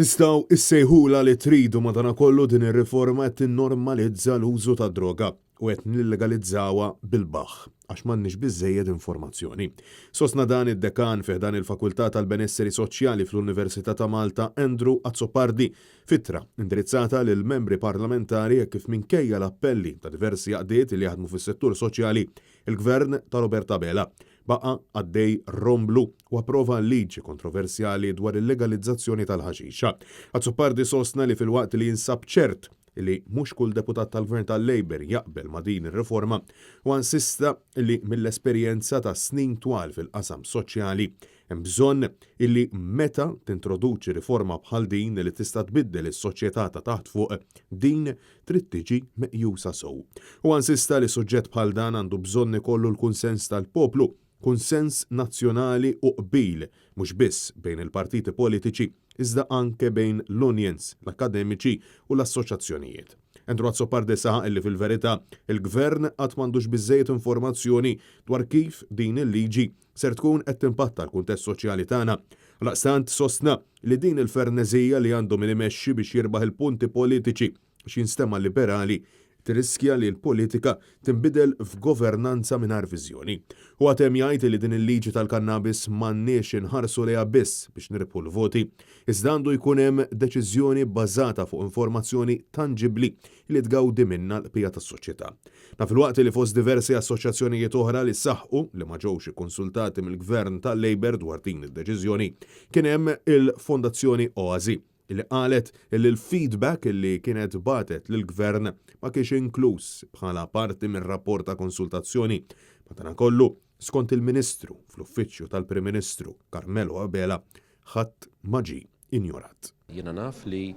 Tistgħu issejħula li tridu madankollu din ir-riforma qed tinnormalizza l-użu ta' droga u qed nillegalizzawha bil-baħħ għax m'għandniex biżżejjed informazzjoni. Sostna dan id-dekan fih dan il-Fakultà tal-Benesseri Soċjali fl-Università ta' Malta Andrew Azzopardi fittra indirizzata lil membri parlamentari kif minkejja l-appelli ta' diversi għaqdiet li jaħdmu fis-settur soċjali il-Gvern ta' Roberta Bela baqa' għaddej romblu u approva liġi kontroversjali dwar il-legalizzazzjoni tal-ħaxixa. Azzopardi sostna li fil-waqt li jinsab ċert li mhux kull deputat tal-Gvern tal-Labor jaqbel ma' din ir-riforma u insista li mill-esperjenza ta' snin twal fil-qasam soċjali hemm bżonn illi meta tintroduċi riforma bħal din li tista' tbiddel is-soċjetà ta' taħt fuq din trid tiġi meqjusa sew. U insista li suġġett bħal dan għandu bżonn ikollu l-kunsens tal-poplu, kunsens nazzjonali u qbil mhux biss bejn il-partiti politiċi iżda anke bejn l-unions, l-akademiċi u l-assoċjazzjonijiet. Andrew Azzopardi saħaq li fil-verità il-Gvern qatt m'għandux biżżejjed informazzjoni dwar kif din il-liġi ser tkun qed timpatta l-kuntest soċjali tagħna. Laqstant sostna li din il-ferneżija li għandhom imexxi biex jirbaħ il-punti politiċi biex jinstema' liberali tirriskja li l-politika tinbidel f'governanza mingħajr viżjoni. U għatem jgħid li din il-liġi tal-kannabis m'għandniex inħarsu lejha biss biex nirbħu l-voti, iżda għandu jkun hemm deċiżjoni bbażata fuq informazzjoni tanġibbli li tgawdi minnha l-qbija tas-soċjetà. Fil-waqt li fost diversi assoċjazzjonijiet oħra li saħħu li ma ġewx ikkonsultati mill-Gvern tal-Labor dwar din id-deċiżjoni kien hemm il-Fondazzjoni Oasi illi qalet illi l-feedback illi kienet batet lill-Gvern ma kienx inkluż bħala parti mir-rapport ta' konsultazzjoni. Madankollu, skont il-Ministru fl-Uffiċċju tal-Prim Ministru Carmelo Abela ħadd ma ġie injorat. Jiena naf li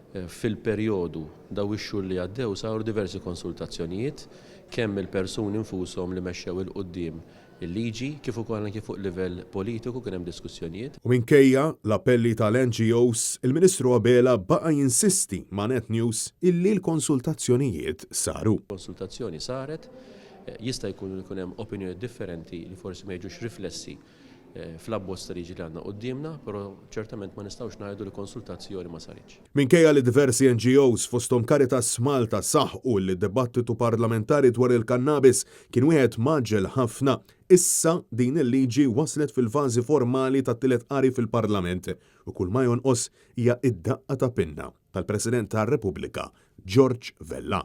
fil-perjodu daw ix-xhur li għaddew saru diversi konsultazzjonijiet kemm il-persuni infushom li mexxew il-qudiem il-liġi kif ukoll anke fuq livell politiku kien hemm diskussjonijiet. U minkejja l-appelli tal-NGOs, il-Ministru Abela baqa' jinsisti ma' Net News illi l-konsultazzjonijiet saru. Konsultazzjoni saret, jista' jkun hemm opinjoni differenti li forsi ma jiġux riflessi fl-abbozz ta' liġi li għandna qudiemna, però ċertament ma nistgħux ngħidu li konsultazzjoni ma saritx. Minkejja li diversi NGOs fosthom Caritas Malta saħħu li d-dibattitu parlamentari dwar il-kannabis kien wieħed maġġel ħafna, issa din il-liġi waslet fil-fażi formali tat-tielet qari fil-Parlament u kull ma jonqos hija id-daqqa ta' pinna tal-President tar-Repubblika George Vella.